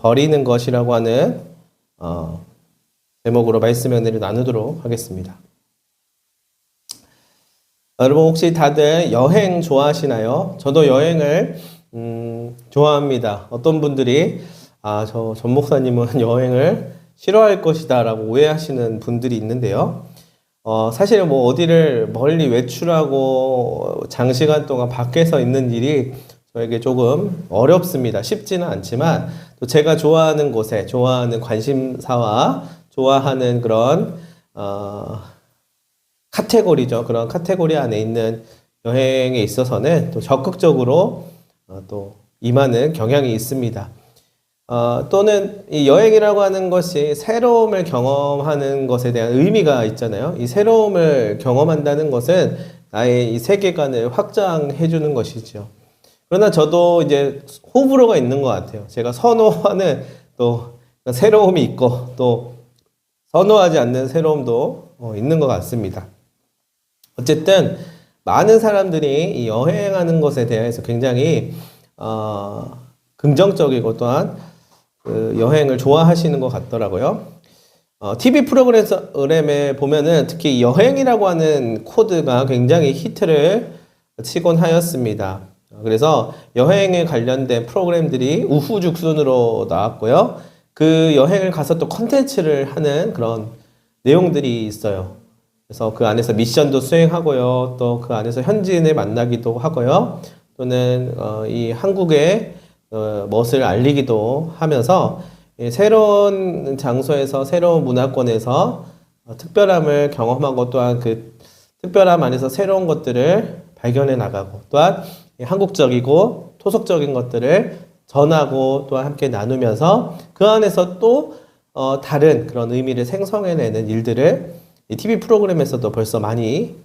버리는 것이라고 하는 제목으로 말씀 은혜를 나누도록 하겠습니다. 여러분 혹시 다들 여행 좋아하시나요? 저도 여행을 좋아합니다. 어떤 분들이 저 전 목사님은 여행을 싫어할 것이다 라고 오해하시는 분들이 있는데요. 사실 뭐 어디를 멀리 외출하고 장시간 동안 밖에서 있는 일이 저에게 조금 어렵습니다. 쉽지는 않지만 또 제가 좋아하는 곳에 좋아하는 관심사와 좋아하는 그런 카테고리죠. 그런 카테고리 안에 있는 여행에 있어서는 또 적극적으로 또 임하는 경향이 있습니다. 또는 이 여행이라고 하는 것이 새로움을 경험하는 것에 대한 의미가 있잖아요. 이 새로움을 경험한다는 것은 나의 이 세계관을 확장해 주는 것이죠. 그러나 저도 이제 호불호가 있는 것 같아요. 제가 선호하는 또 새로움이 있고 또 선호하지 않는 새로움도 있는 것 같습니다. 어쨌든 많은 사람들이 이 여행하는 것에 대해서 굉장히 긍정적이고 또한 그 여행을 좋아하시는 것 같더라고요. TV 프로그램에 보면은 특히 여행이라고 하는 코드가 굉장히 히트를 치곤 하였습니다. 그래서 여행에 관련된 프로그램들이 우후죽순으로 나왔고요. 그 여행을 가서 또 컨텐츠를 하는 그런 내용들이 있어요. 그래서 그 안에서 미션도 수행하고요. 또 그 안에서 현지인을 만나기도 하고요. 또는 이 한국의 멋을 알리기도 하면서 새로운 장소에서 새로운 문화권에서 특별함을 경험하고 또한 그 특별함 안에서 새로운 것들을 발견해 나가고 또한 한국적이고 토속적인 것들을 전하고 또한 함께 나누면서 그 안에서 또 다른 그런 의미를 생성해내는 일들을 이 TV 프로그램에서도 벌써 많이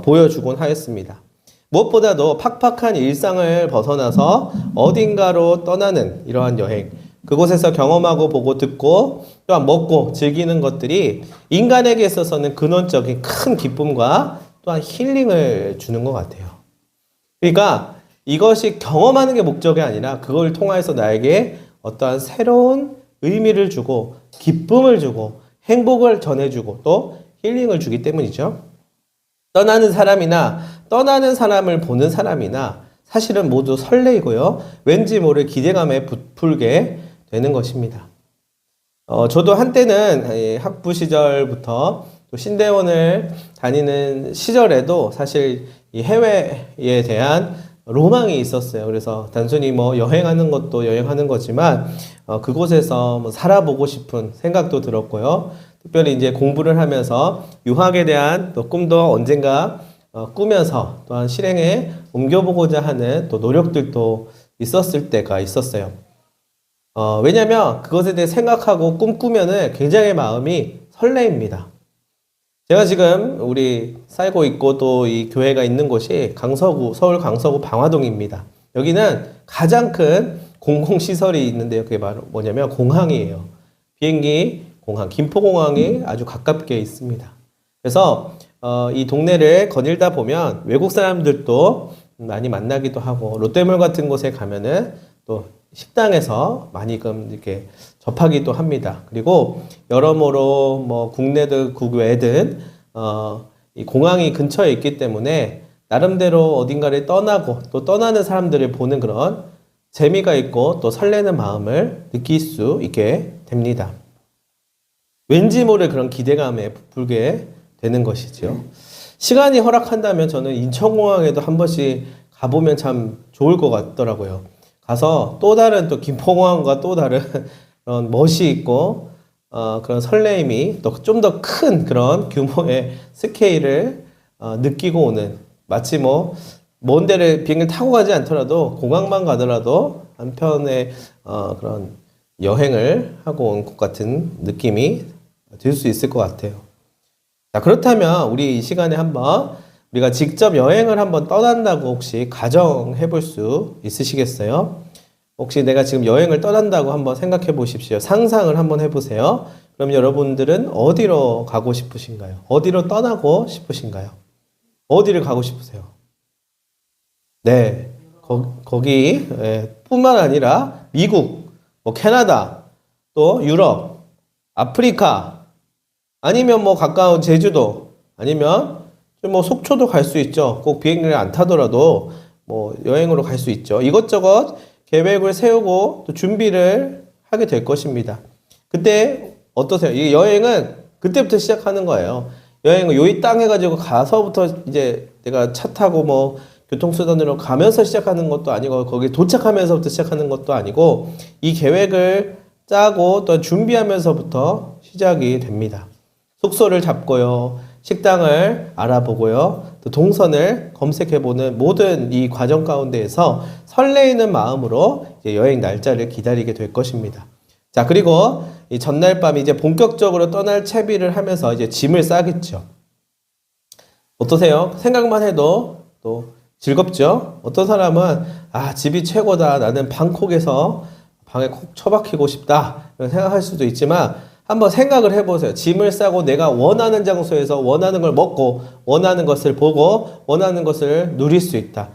보여주곤 하였습니다. 무엇보다도 팍팍한 일상을 벗어나서 어딘가로 떠나는 이러한 여행, 그곳에서 경험하고 보고 듣고 또한 먹고 즐기는 것들이 인간에게 있어서는 근원적인 큰 기쁨과 또한 힐링을 주는 것 같아요. 그러니까 이것이 경험하는 게 목적이 아니라 그걸 통해서 나에게 어떠한 새로운 의미를 주고 기쁨을 주고 행복을 전해주고 또 힐링을 주기 때문이죠. 떠나는 사람이나 떠나는 사람을 보는 사람이나 사실은 모두 설레이고요. 왠지 모를 기대감에 부풀게 되는 것입니다. 저도 한때는 학부 시절부터 또 신대원을 다니는 시절에도 사실 이 해외에 대한 로망이 있었어요. 그래서 단순히 뭐 여행하는 것도 여행하는 거지만 그곳에서 뭐 살아보고 싶은 생각도 들었고요. 특별히 이제 공부를 하면서 유학에 대한 또 꿈도 언젠가 꾸면서 또한 실행에 옮겨보고자 하는 또 노력들도 있었을 때가 있었어요. 왜냐면 그것에 대해 생각하고 꿈꾸면은 굉장히 마음이 설레입니다. 제가 지금 우리 살고 있고 또 이 교회가 있는 곳이 강서구, 서울 강서구 방화동입니다. 여기는 가장 큰 공공시설이 있는데요. 그게 바로 뭐냐면 공항이에요. 비행기 공항, 김포공항이 아주 가깝게 있습니다. 그래서 이 동네를 거닐다 보면 외국 사람들도 많이 만나기도 하고 롯데몰 같은 곳에 가면은 또 식당에서 많이 이렇게 접하기도 합니다. 그리고 여러모로 뭐 국내든 국외든 이 공항이 근처에 있기 때문에 나름대로 어딘가를 떠나고 또 떠나는 사람들을 보는 그런 재미가 있고 또 설레는 마음을 느낄 수 있게 됩니다. 왠지 모를 그런 기대감에 부풀게 되는 것이죠. 시간이 허락한다면 저는 인천공항에도 한 번씩 가보면 참 좋을 것 같더라고요. 가서 또 다른 또 김포공항과 또 다른 그런 멋이 있고 그런 설레임이 또 좀 더 큰 그런 규모의 스케일을 느끼고 오는 마치 뭐 먼 데를 비행기를 타고 가지 않더라도 공항만 가더라도 한편의 그런 여행을 하고 온 것 같은 느낌이 들 수 있을 것 같아요. 자, 그렇다면 우리 이 시간에 한번 우리가 직접 여행을 한번 떠난다고 혹시 가정해 볼 수 있으시겠어요? 혹시 내가 지금 여행을 떠난다고 한번 생각해 보십시오. 상상을 한번 해보세요. 그럼 여러분들은 어디로 가고 싶으신가요? 어디로 떠나고 싶으신가요? 어디를 가고 싶으세요? 네, 거기 뿐만 아니라 미국, 뭐 캐나다, 또 유럽, 아프리카, 아니면 뭐 가까운 제주도, 아니면 뭐 속초도 갈 수 있죠. 꼭 비행기를 안 타더라도 뭐 여행으로 갈 수 있죠. 이것저것 계획을 세우고 또 준비를 하게 될 것입니다. 그때 어떠세요? 이 여행은 그때부터 시작하는 거예요. 여행을 요이 땅 해가지고 가서부터 이제 내가 차 타고 뭐 교통수단으로 가면서 시작하는 것도 아니고 거기 도착하면서부터 시작하는 것도 아니고 이 계획을 짜고 또 준비하면서부터 시작이 됩니다. 숙소를 잡고요. 식당을 알아보고요. 또 동선을 검색해보는 모든 이 과정 가운데에서 설레이는 마음으로 이제 여행 날짜를 기다리게 될 것입니다. 자, 그리고 이 전날 밤 이제 본격적으로 떠날 채비를 하면서 이제 짐을 싸겠죠. 어떠세요? 생각만 해도 또 즐겁죠? 어떤 사람은 집이 최고다. 나는 방콕에서 방에 콕 처박히고 싶다. 이런 생각할 수도 있지만 한번 생각을 해보세요. 짐을 싸고 내가 원하는 장소에서 원하는 걸 먹고 원하는 것을 보고 원하는 것을 누릴 수 있다.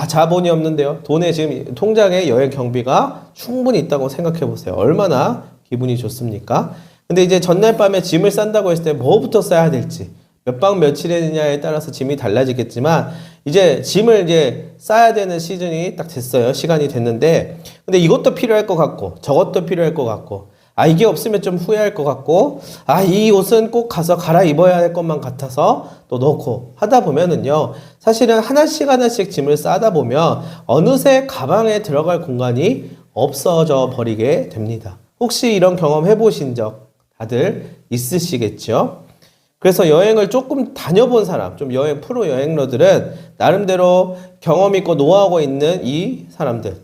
자본이 없는데요. 돈에 지금 통장에 여행 경비가 충분히 있다고 생각해 보세요. 얼마나 기분이 좋습니까? 근데 이제 전날 밤에 짐을 싼다고 했을 때 뭐부터 싸야 될지 몇 박 며칠이냐에 따라서 짐이 달라지겠지만 이제 짐을 이제 싸야 되는 시즌이 딱 됐어요. 시간이 됐는데 근데 이것도 필요할 것 같고 저것도 필요할 것 같고 이게 없으면 좀 후회할 것 같고, 이 옷은 꼭 가서 갈아입어야 할 것만 같아서 또 넣고 하다 보면은요, 사실은 하나씩 짐을 싸다 보면 어느새 가방에 들어갈 공간이 없어져 버리게 됩니다. 혹시 이런 경험 해보신 적 다들 있으시겠죠? 그래서 여행을 조금 다녀본 사람, 좀 여행 프로 여행러들은 나름대로 경험 있고 노하우가 있는 이 사람들,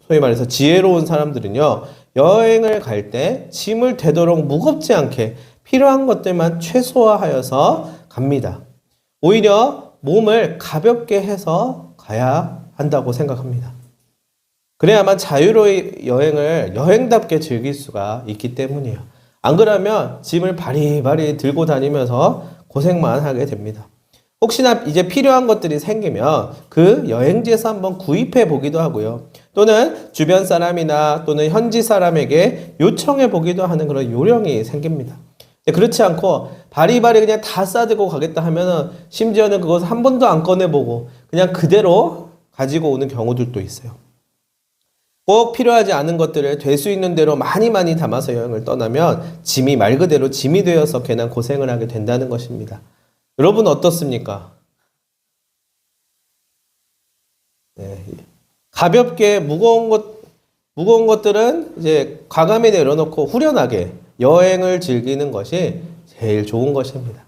소위 말해서 지혜로운 사람들은요, 여행을 갈 때 짐을 되도록 무겁지 않게 필요한 것들만 최소화하여서 갑니다. 오히려 몸을 가볍게 해서 가야 한다고 생각합니다. 그래야만 자유로이 여행을 여행답게 즐길 수가 있기 때문이에요. 안 그러면 짐을 바리바리 들고 다니면서 고생만 하게 됩니다. 혹시나 이제 필요한 것들이 생기면 그 여행지에서 한번 구입해 보기도 하고요. 또는 주변 사람이나 또는 현지 사람에게 요청해 보기도 하는 그런 요령이 생깁니다. 그렇지 않고 바리바리 그냥 다 싸들고 가겠다 하면은 심지어는 그것을 한 번도 안 꺼내보고 그냥 그대로 가지고 오는 경우들도 있어요. 꼭 필요하지 않은 것들을 될 수 있는 대로 많이 담아서 여행을 떠나면 짐이 말 그대로 짐이 되어서 괜한 고생을 하게 된다는 것입니다. 여러분 어떻습니까? 네. 가볍게 무거운 것들은 이제 과감히 내려놓고 후련하게 여행을 즐기는 것이 제일 좋은 것입니다.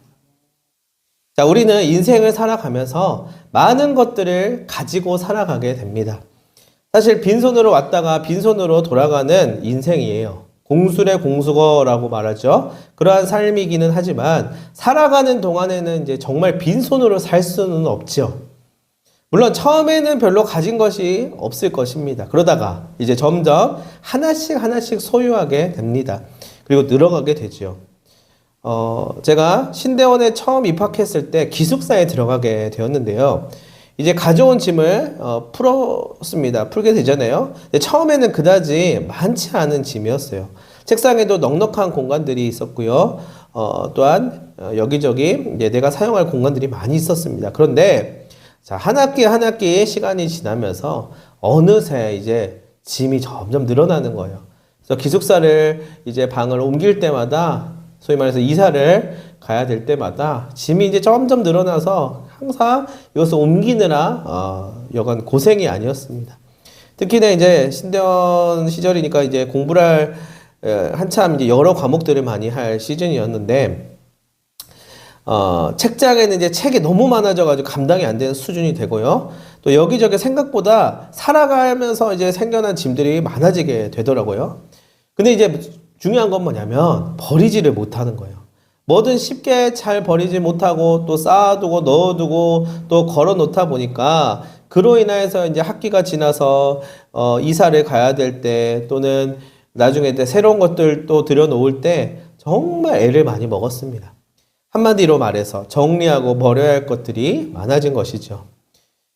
자, 우리는 인생을 살아가면서 많은 것들을 가지고 살아가게 됩니다. 사실 빈손으로 왔다가 빈손으로 돌아가는 인생이에요. 공술의 공수거라고 말하죠. 그러한 삶이기는 하지만 살아가는 동안에는 이제 정말 빈손으로 살 수는 없죠. 물론 처음에는 별로 가진 것이 없을 것입니다. 그러다가 이제 점점 하나씩 소유하게 됩니다. 그리고 늘어가게 되죠. 제가 신대원에 처음 입학했을 때 기숙사에 들어가게 되었는데요. 이제 가져온 짐을 풀었습니다. 풀게 되잖아요. 근데 처음에는 그다지 많지 않은 짐이었어요. 책상에도 넉넉한 공간들이 있었고요. 또한 여기저기 이제 내가 사용할 공간들이 많이 있었습니다. 그런데 자, 한 학기 시간이 지나면서 어느새 이제 짐이 점점 늘어나는 거예요. 그래서 기숙사를 이제 방을 옮길 때마다 소위 말해서 이사를 가야 될 때마다 짐이 이제 점점 늘어나서 항상 이것을 옮기느라 여간 고생이 아니었습니다. 특히나 이제 신대원 시절이니까 이제 공부를 한참 이제 여러 과목들을 많이 할 시즌이었는데 책장에는 이제 책이 너무 많아져가지고 감당이 안 되는 수준이 되고요. 또 여기저기 생각보다 살아가면서 이제 생겨난 짐들이 많아지게 되더라고요. 근데 이제 중요한 건 뭐냐면 버리지를 못하는 거예요. 뭐든 쉽게 잘 버리지 못하고 또 쌓아두고 넣어두고 또 걸어 놓다 보니까 그로 인해서 이제 학기가 지나서 이사를 가야 될 때 또는 나중에 새로운 것들 또 들여놓을 때 정말 애를 많이 먹었습니다. 한마디로 말해서 정리하고 버려야 할 것들이 많아진 것이죠.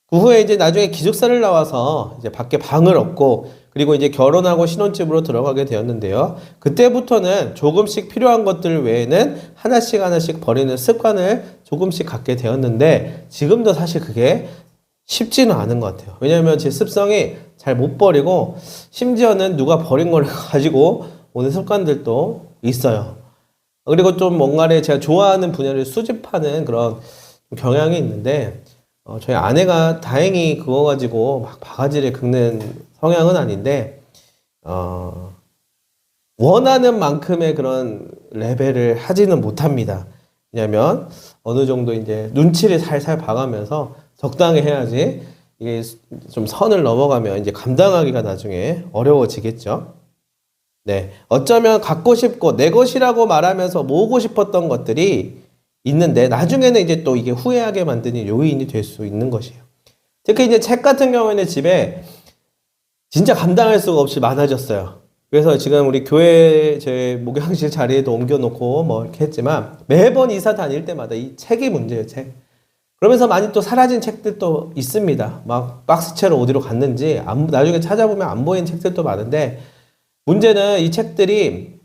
그 후에 이제 나중에 기숙사를 나와서 이제 밖에 방을 얻고 그리고 이제 결혼하고 신혼집으로 들어가게 되었는데요. 그때부터는 조금씩 필요한 것들 외에는 하나씩 하나씩 버리는 습관을 조금씩 갖게 되었는데 지금도 사실 그게 쉽지는 않은 것 같아요. 왜냐하면 제 습성이 잘 못 버리고 심지어는 누가 버린 걸 가지고 오는 습관들도 있어요. 그리고 좀 뭔가를 제가 좋아하는 분야를 수집하는 그런 경향이 있는데 저희 아내가 다행히 그거 가지고 막 바가지를 긁는 성향은 아닌데 원하는 만큼의 그런 레벨을 하지는 못합니다. 왜냐하면 어느 정도 이제 눈치를 살살 봐가면서 적당히 해야지 이게 좀 선을 넘어가면 이제 감당하기가 나중에 어려워지겠죠. 네. 어쩌면 갖고 싶고 내 것이라고 말하면서 모으고 싶었던 것들이 있는데 나중에는 이제 또 이게 후회하게 만드는 요인이 될 수 있는 것이에요. 특히 이제 책 같은 경우에는 집에 진짜 감당할 수가 없이 많아졌어요. 그래서 지금 우리 교회 제 목양실 자리에도 옮겨놓고 뭐 이렇게 했지만 매번 이사 다닐 때마다 이 책이 문제예요, 책. 그러면서 많이 또 사라진 책들도 있습니다. 막 박스채로 어디로 갔는지 나중에 찾아보면 안 보이는 책들도 많은데 문제는 이 책들이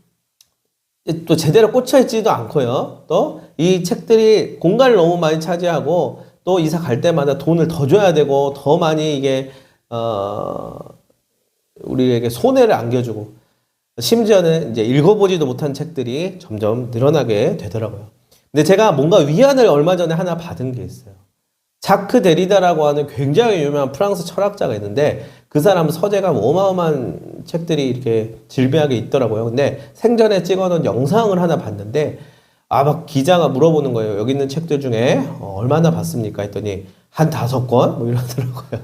또 제대로 꽂혀 있지도 않고요. 또 이 책들이 공간을 너무 많이 차지하고 또 이사 갈 때마다 돈을 더 줘야 되고 더 많이 이게 우리에게 손해를 안겨주고 심지어는 이제 읽어보지도 못한 책들이 점점 늘어나게 되더라고요. 근데 제가 뭔가 위안을 얼마 전에 하나 받은 게 있어요. 자크 데리다라고 하는 굉장히 유명한 프랑스 철학자가 있는데 그 사람 서재가 어마어마한 책들이 이렇게 질비하게 있더라고요. 근데 생전에 찍어놓은 영상을 하나 봤는데 막 기자가 물어보는 거예요. 여기 있는 책들 중에 얼마나 봤습니까? 했더니 한 5권? 뭐 이러더라고요.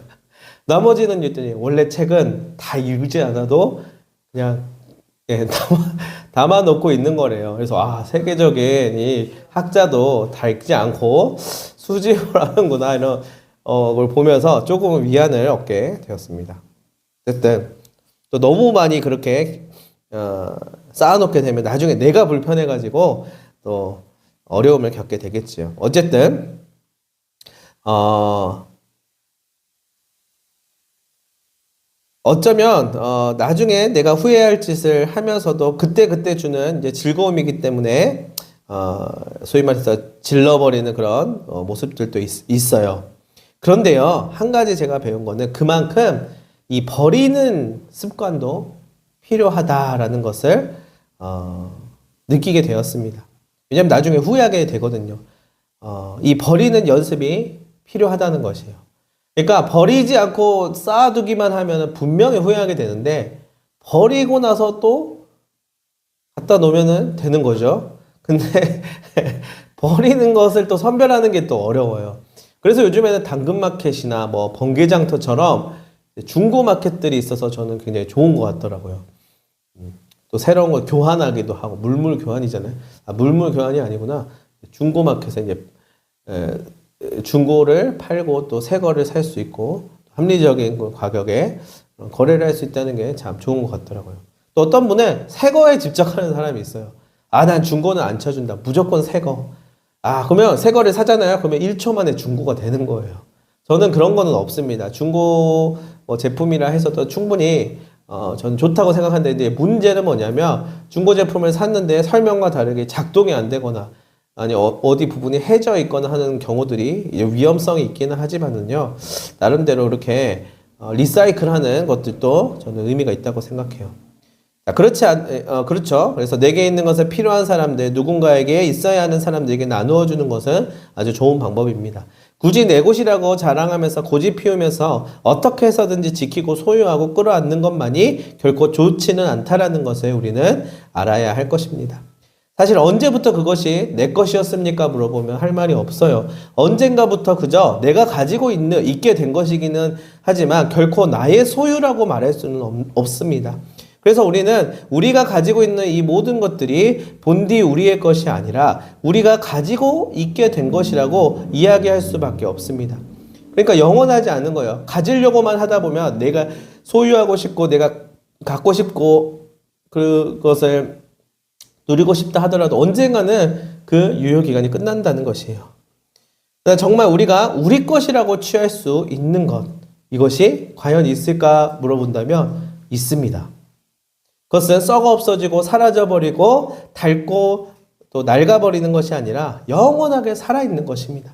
나머지는 했더니 원래 책은 다 읽지 않아도 그냥 담아놓고 있는 거래요. 그래서 세계적인 이 학자도 다 읽지 않고 수집을 하는구나 이런 걸 보면서 조금 위안을 얻게 되었습니다. 어쨌든 또 너무 많이 그렇게 쌓아놓게 되면 나중에 내가 불편해가지고 또 어려움을 겪게 되겠지요. 어쨌든 어쩌면 나중에 내가 후회할 짓을 하면서도 그때 주는 이제 즐거움이기 때문에 소위 말해서 질러버리는 그런 모습들도 있어요. 그런데요, 한 가지 제가 배운 거는 그만큼 이 버리는 습관도 필요하다라는 것을 느끼게 되었습니다. 왜냐하면 나중에 후회하게 되거든요. 이 버리는 연습이 필요하다는 것이에요. 그러니까 버리지 않고 쌓아두기만 하면 분명히 후회하게 되는데 버리고 나서 또 갖다 놓으면 되는 거죠. 근데 버리는 것을 또 선별하는 게 또 어려워요. 그래서 요즘에는 당근마켓이나 뭐 번개장터처럼 중고마켓들이 있어서 저는 굉장히 좋은 것 같더라고요. 또 새로운 걸 교환하기도 하고 물물 교환이잖아요. 물물 교환이 아니구나. 중고마켓에 이제 중고를 팔고 또 새 거를 살 수 있고 합리적인 가격에 거래를 할 수 있다는 게 참 좋은 것 같더라고요. 또 어떤 분은 새 거에 집착하는 사람이 있어요. 난 중고는 안 쳐준다. 무조건 새 거. 그러면 새 거를 사잖아요. 그러면 1초 만에 중고가 되는 거예요. 저는 그런 거는 없습니다. 중고 제품이라 해서도 충분히 저는 좋다고 생각하는데 문제는 뭐냐면 중고 제품을 샀는데 설명과 다르게 작동이 안 되거나 아니 어디 부분이 해져 있거나 하는 경우들이 위험성이 있기는 하지만은요 나름대로 이렇게 리사이클하는 것들도 저는 의미가 있다고 생각해요. 그렇죠. 그래서 내게 있는 것을 필요한 사람들, 누군가에게 있어야 하는 사람들에게 나누어 주는 것은 아주 좋은 방법입니다. 굳이 내 곳이라고 자랑하면서 고집 피우면서 어떻게 해서든지 지키고 소유하고 끌어안는 것만이 결코 좋지는 않다라는 것을 우리는 알아야 할 것입니다. 사실 언제부터 그것이 내 것이었습니까? 물어보면 할 말이 없어요. 언젠가부터 그저 내가 가지고 있게 된 것이기는 하지만 결코 나의 소유라고 말할 수는 없습니다. 그래서 우리는 우리가 가지고 있는 이 모든 것들이 본디 우리의 것이 아니라 우리가 가지고 있게 된 것이라고 이야기할 수밖에 없습니다. 그러니까 영원하지 않은 거예요. 가지려고만 하다 보면 내가 소유하고 싶고 내가 갖고 싶고 그것을 누리고 싶다 하더라도 언젠가는 그 유효기간이 끝난다는 것이에요. 정말 우리가 우리 것이라고 취할 수 있는 것, 이것이 과연 있을까 물어본다면 있습니다. 그것은 썩어 없어지고 사라져버리고 닳고 또 낡아버리는 것이 아니라 영원하게 살아있는 것입니다.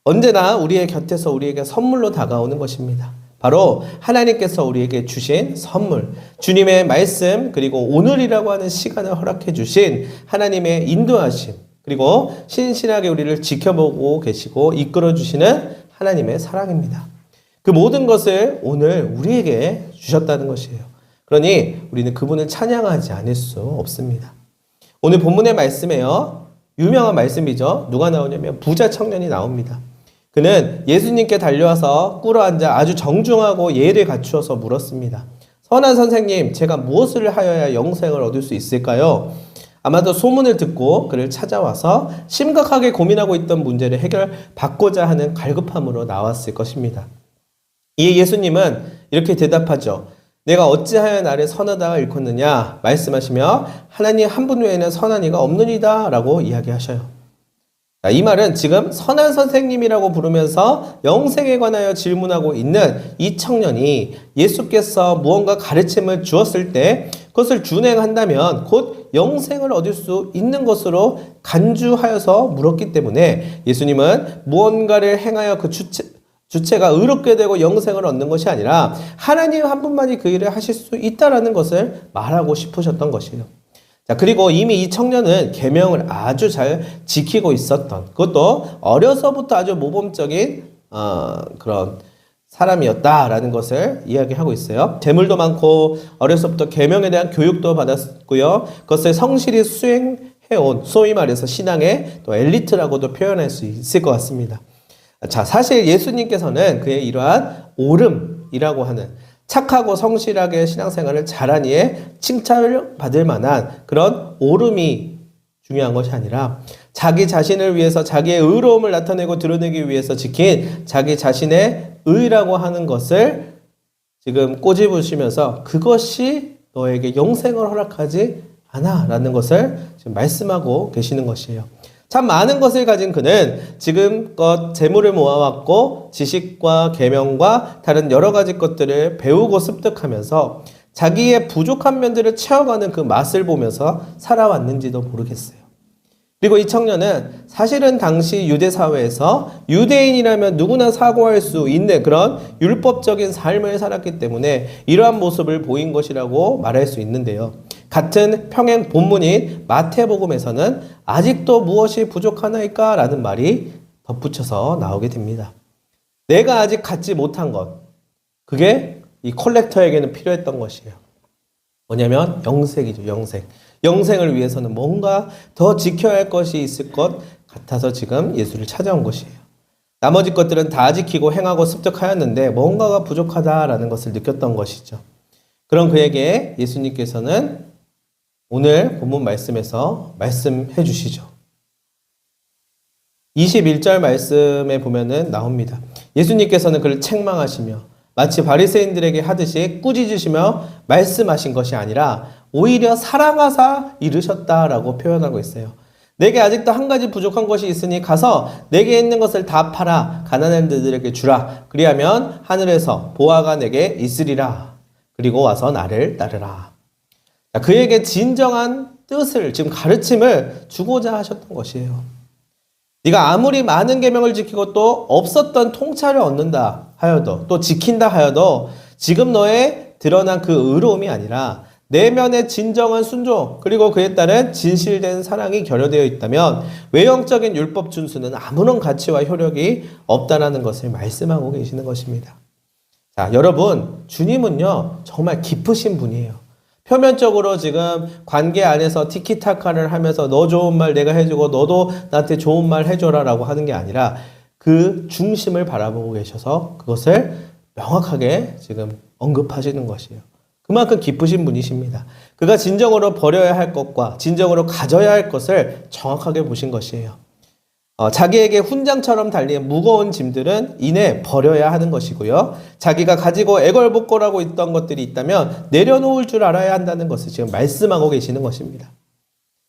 언제나 우리의 곁에서 우리에게 선물로 다가오는 것입니다. 바로 하나님께서 우리에게 주신 선물, 주님의 말씀, 그리고 오늘이라고 하는 시간을 허락해 주신 하나님의 인도하심, 그리고 신실하게 우리를 지켜보고 계시고 이끌어 주시는 하나님의 사랑입니다. 그 모든 것을 오늘 우리에게 주셨다는 것이에요. 그러니 우리는 그분을 찬양하지 않을 수 없습니다. 오늘 본문의 말씀에요. 유명한 말씀이죠. 누가 나오냐면 부자 청년이 나옵니다. 그는 예수님께 달려와서 꿇어앉아 아주 정중하고 예의를 갖추어서 물었습니다. 선한 선생님, 제가 무엇을 하여야 영생을 얻을 수 있을까요? 아마도 소문을 듣고 그를 찾아와서 심각하게 고민하고 있던 문제를 해결받고자 하는 갈급함으로 나왔을 것입니다. 이에 예수님은 이렇게 대답하죠. 내가 어찌하여 나를 선하다가 일컫느냐 말씀하시며 하나님 한 분 외에는 선한 이가 없느니라 라고 이야기하셔요. 이 말은 지금 선한 선생님이라고 부르면서 영생에 관하여 질문하고 있는 이 청년이 예수께서 무언가 가르침을 주었을 때 그것을 준행한다면 곧 영생을 얻을 수 있는 것으로 간주하여서 물었기 때문에 예수님은 무언가를 행하여 그 주체가 의롭게 되고 영생을 얻는 것이 아니라 하나님 한 분만이 그 일을 하실 수 있다라는 것을 말하고 싶으셨던 것이에요. 자, 그리고 이미 이 청년은 계명을 아주 잘 지키고 있었던, 그것도 어려서부터 아주 모범적인 그런 사람이었다라는 것을 이야기하고 있어요. 재물도 많고 어려서부터 계명에 대한 교육도 받았고요. 그것을 성실히 수행해온, 소위 말해서 신앙의 또 엘리트라고도 표현할 수 있을 것 같습니다. 자, 사실 예수님께서는 그의 이러한 옳음이라고 하는 착하고 성실하게 신앙생활을 잘한 이에 칭찬을 받을 만한 그런 옳음이 중요한 것이 아니라 자기 자신을 위해서 자기의 의로움을 나타내고 드러내기 위해서 지킨 자기 자신의 의라고 하는 것을 지금 꼬집으시면서 그것이 너에게 영생을 허락하지 않아 라는 것을 지금 말씀하고 계시는 것이에요. 참 많은 것을 가진 그는 지금껏 재물을 모아왔고 지식과 계명과 다른 여러 가지 것들을 배우고 습득하면서 자기의 부족한 면들을 채워가는 그 맛을 보면서 살아왔는지도 모르겠어요. 그리고 이 청년은 사실은 당시 유대 사회에서 유대인이라면 누구나 사고할 수 있는 그런 율법적인 삶을 살았기 때문에 이러한 모습을 보인 것이라고 말할 수 있는데요. 같은 평행 본문인 마태복음에서는 아직도 무엇이 부족하나이까? 라는 말이 덧붙여서 나오게 됩니다. 내가 아직 갖지 못한 것, 그게 이 컬렉터에게는 필요했던 것이에요. 뭐냐면 영생이죠, 영생. 영생을 위해서는 뭔가 더 지켜야 할 것이 있을 것 같아서 지금 예수를 찾아온 것이에요. 나머지 것들은 다 지키고 행하고 습득하였는데 뭔가가 부족하다라는 것을 느꼈던 것이죠. 그런 그에게 예수님께서는 오늘 본문 말씀에서 말씀해 주시죠. 21절 말씀에 보면은 나옵니다. 예수님께서는 그를 책망하시며 마치 바리새인들에게 하듯이 꾸짖으시며 말씀하신 것이 아니라 오히려 사랑하사 이르셨다라고 표현하고 있어요. 내게 아직도 한 가지 부족한 것이 있으니 가서 내게 있는 것을 다 팔아 가난한 자들에게 주라. 그리하면 하늘에서 보화가 내게 있으리라. 그리고 와서 나를 따르라. 그에게 진정한 뜻을, 지금 가르침을 주고자 하셨던 것이에요. 네가 아무리 많은 계명을 지키고 또 없었던 통찰을 얻는다 하여도 또 지킨다 하여도 지금 너의 드러난 그 의로움이 아니라 내면의 진정한 순종 그리고 그에 따른 진실된 사랑이 결여되어 있다면 외형적인 율법 준수는 아무런 가치와 효력이 없다라는 것을 말씀하고 계시는 것입니다. 자, 여러분, 주님은요 정말 깊으신 분이에요. 표면적으로 지금 관계 안에서 티키타카를 하면서 너 좋은 말 내가 해주고 너도 나한테 좋은 말 해줘라 라고 하는 게 아니라 그 중심을 바라보고 계셔서 그것을 명확하게 지금 언급하시는 것이에요. 그만큼 기쁘신 분이십니다. 그가 진정으로 버려야 할 것과 진정으로 가져야 할 것을 정확하게 보신 것이에요. 자기에게 훈장처럼 달린 무거운 짐들은 이내 버려야 하는 것이고요. 자기가 가지고 애걸복걸하고 있던 것들이 있다면 내려놓을 줄 알아야 한다는 것을 지금 말씀하고 계시는 것입니다.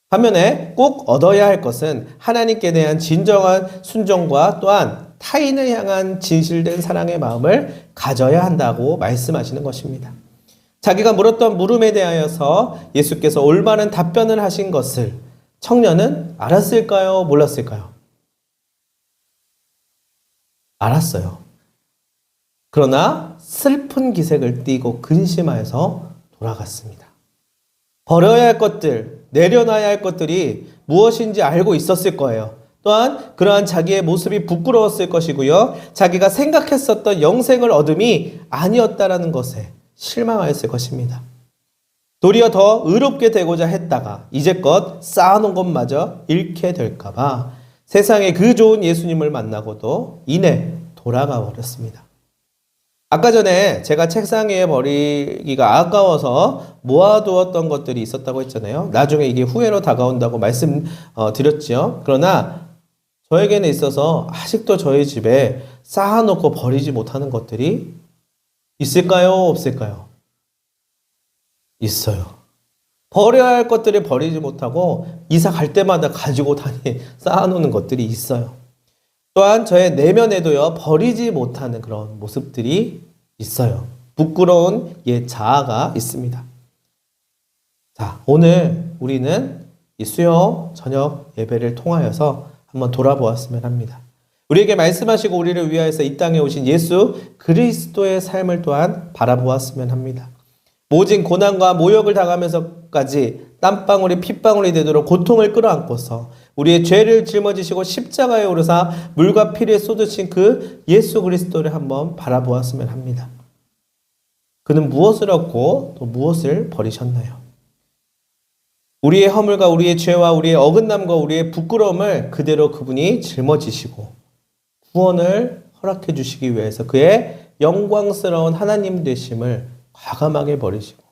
반면에 꼭 얻어야 할 것은 하나님께 대한 진정한 순종과 또한 타인을 향한 진실된 사랑의 마음을 가져야 한다고 말씀하시는 것입니다. 자기가 물었던 물음에 대하여서 예수께서 올바른 답변을 하신 것을 청년은 알았을까요? 몰랐을까요? 알았어요. 그러나 슬픈 기색을 띠고 근심하여서 돌아갔습니다. 버려야 할 것들, 내려놔야 할 것들이 무엇인지 알고 있었을 거예요. 또한 그러한 자기의 모습이 부끄러웠을 것이고요. 자기가 생각했었던 영생을 얻음이 아니었다라는 것에 실망하였을 것입니다. 도리어 더 의롭게 되고자 했다가 이제껏 쌓아놓은 것마저 잃게 될까봐 세상에 그 좋은 예수님을 만나고도 이내 돌아가 버렸습니다. 아까 전에 제가 책상 위에 버리기가 아까워서 모아두었던 것들이 있었다고 했잖아요. 나중에 이게 후회로 다가온다고 말씀드렸죠. 그러나 저에게는 있어서 아직도 저희 집에 쌓아놓고 버리지 못하는 것들이 있을까요? 없을까요? 있어요. 버려야 할 것들을 버리지 못하고 이사 갈 때마다 가지고 쌓아놓는 것들이 있어요. 또한 저의 내면에도요, 버리지 못하는 그런 모습들이 있어요. 부끄러운 옛 자아가 있습니다. 자, 오늘 우리는 이 수요 저녁 예배를 통하여서 한번 돌아보았으면 합니다. 우리에게 말씀하시고 우리를 위하여서 이 땅에 오신 예수 그리스도의 삶을 또한 바라보았으면 합니다. 모진 고난과 모욕을 당하면서까지 땀방울이 핏방울이 되도록 고통을 끌어안고서 우리의 죄를 짊어지시고 십자가에 오르사 물과 피를 쏟으신 그 예수 그리스도를 한번 바라보았으면 합니다. 그는 무엇을 얻고 또 무엇을 버리셨나요? 우리의 허물과 우리의 죄와 우리의 어긋남과 우리의 부끄러움을 그대로 그분이 짊어지시고 구원을 허락해 주시기 위해서 그의 영광스러운 하나님 되심을 과감하게 버리시고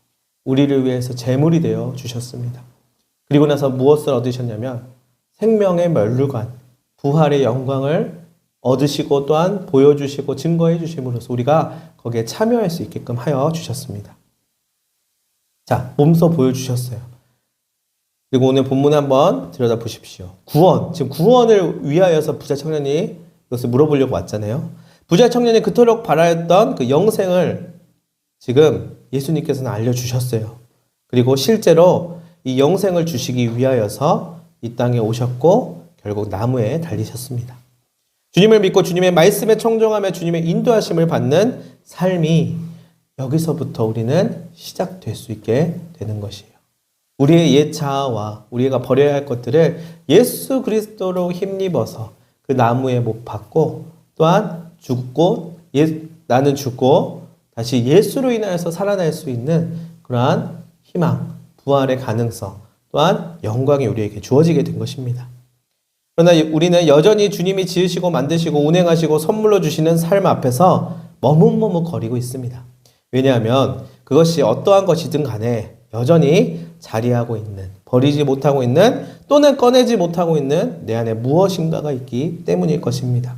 우리를 위해서 제물이 되어 주셨습니다. 그리고 나서 무엇을 얻으셨냐면 생명의 면류관, 부활의 영광을 얻으시고 또한 보여주시고 증거해 주심으로써 우리가 거기에 참여할 수 있게끔 하여 주셨습니다. 자, 몸소 보여주셨어요. 그리고 오늘 본문 한번 들여다보십시오. 구원, 지금 구원을 위하여서 부자 청년이 이것을 물어보려고 왔잖아요. 부자 청년이 그토록 바라였던 그 영생을 지금 예수님께서는 알려주셨어요. 그리고 실제로 이 영생을 주시기 위하여서 이 땅에 오셨고 결국 나무에 달리셨습니다. 주님을 믿고 주님의 말씀에 청종하며 주님의 인도하심을 받는 삶이 여기서부터 우리는 시작될 수 있게 되는 것이에요. 우리의 옛 자아와 우리가 버려야 할 것들을 예수 그리스도로 힘입어서 그 나무에 못 박고 또한 죽고 나는 죽고 다시 예수로 인하여서 살아날 수 있는 그러한 희망, 부활의 가능성 또한 영광이 우리에게 주어지게 된 것입니다. 그러나 우리는 여전히 주님이 지으시고 만드시고 운행하시고 선물로 주시는 삶 앞에서 머뭇머뭇거리고 있습니다. 왜냐하면 그것이 어떠한 것이든 간에 여전히 자리하고 있는, 버리지 못하고 있는 또는 꺼내지 못하고 있는 내 안에 무엇인가가 있기 때문일 것입니다.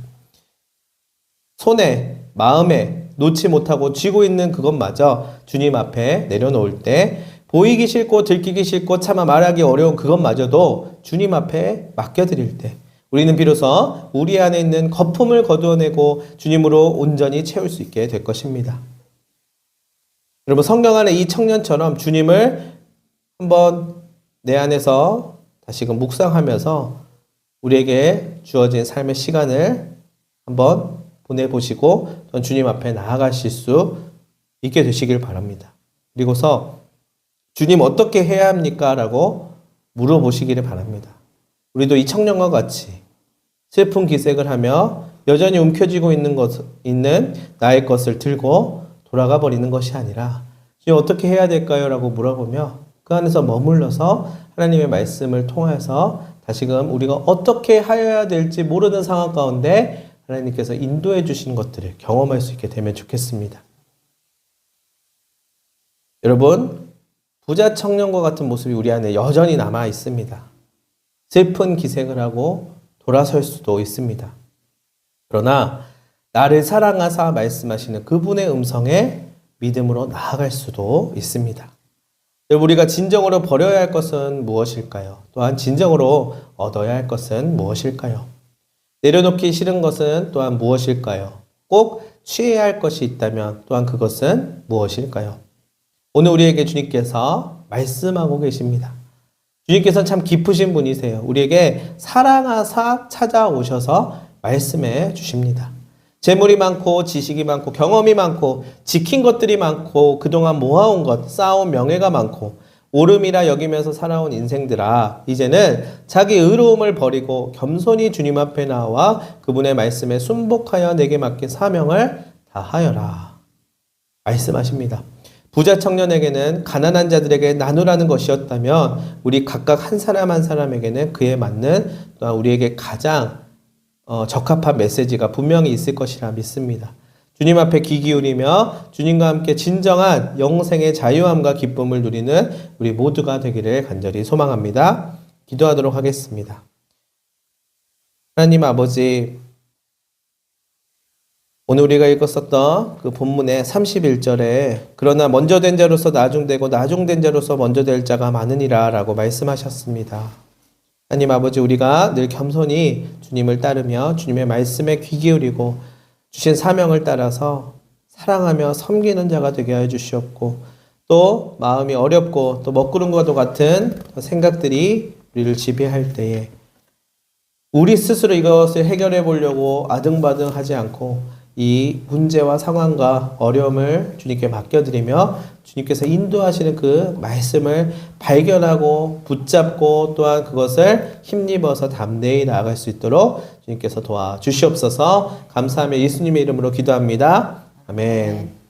손에, 마음에 놓지 못하고 쥐고 있는 그것마저 주님 앞에 내려놓을 때 보이기 싫고 들키기 싫고 차마 말하기 어려운 그것마저도 주님 앞에 맡겨드릴 때 우리는 비로소 우리 안에 있는 거품을 거두어내고 주님으로 온전히 채울 수 있게 될 것입니다. 여러분 성경 안에 이 청년처럼 주님을 한번 내 안에서 다시금 묵상하면서 우리에게 주어진 삶의 시간을 한번 보내보시고 주님 앞에 나아가실 수 있게 되시길 바랍니다. 그리고서 주님 어떻게 해야 합니까? 라고 물어보시기를 바랍니다. 우리도 이 청년과 같이 슬픈 기색을 하며 여전히 움켜쥐고 있는 나의 것을 들고 돌아가 버리는 것이 아니라 주님 어떻게 해야 될까요? 라고 물어보며 그 안에서 머물러서 하나님의 말씀을 통해서 다시금 우리가 어떻게 하여야 될지 모르는 상황 가운데 하나님께서 인도해 주시는 것들을 경험할 수 있게 되면 좋겠습니다. 여러분 부자 청년과 같은 모습이 우리 안에 여전히 남아 있습니다. 슬픈 기색을 하고 돌아설 수도 있습니다. 그러나 나를 사랑하사 말씀하시는 그분의 음성에 믿음으로 나아갈 수도 있습니다. 우리가 진정으로 버려야 할 것은 무엇일까요? 또한 진정으로 얻어야 할 것은 무엇일까요? 내려놓기 싫은 것은 또한 무엇일까요? 꼭 취해야 할 것이 있다면 또한 그것은 무엇일까요? 오늘 우리에게 주님께서 말씀하고 계십니다. 주님께서는 참 깊으신 분이세요. 우리에게 사랑하사 찾아오셔서 말씀해 주십니다. 재물이 많고 지식이 많고 경험이 많고 지킨 것들이 많고 그동안 모아온 것, 쌓아온 명예가 많고 오름이라 여기면서 살아온 인생들아, 이제는 자기 의로움을 버리고 겸손히 주님 앞에 나와 그분의 말씀에 순복하여 내게 맡긴 사명을 다하여라. 말씀하십니다. 부자 청년에게는 가난한 자들에게 나누라는 것이었다면 우리 각각 한 사람 한 사람에게는 그에 맞는 또한 우리에게 가장 적합한 메시지가 분명히 있을 것이라 믿습니다. 주님 앞에 귀 기울이며 주님과 함께 진정한 영생의 자유함과 기쁨을 누리는 우리 모두가 되기를 간절히 소망합니다. 기도하도록 하겠습니다. 하나님 아버지, 오늘 우리가 읽었었던 그 본문의 31절에 그러나 먼저 된 자로서 나중되고 나중된 자로서 먼저 될 자가 많으니라 라고 말씀하셨습니다. 하나님 아버지, 우리가 늘 겸손히 주님을 따르며 주님의 말씀에 귀 기울이고 주신 사명을 따라서 사랑하며 섬기는 자가 되게 하여 주시옵고, 또 마음이 어렵고 또 먹구름과도 같은 생각들이 우리를 지배할 때에 우리 스스로 이것을 해결해 보려고 아등바등하지 않고 이 문제와 상황과 어려움을 주님께 맡겨드리며 주님께서 인도하시는 그 말씀을 발견하고 붙잡고 또한 그것을 힘입어서 담대히 나아갈 수 있도록 주님께서 도와주시옵소서. 감사하며 예수님의 이름으로 기도합니다. 아멘.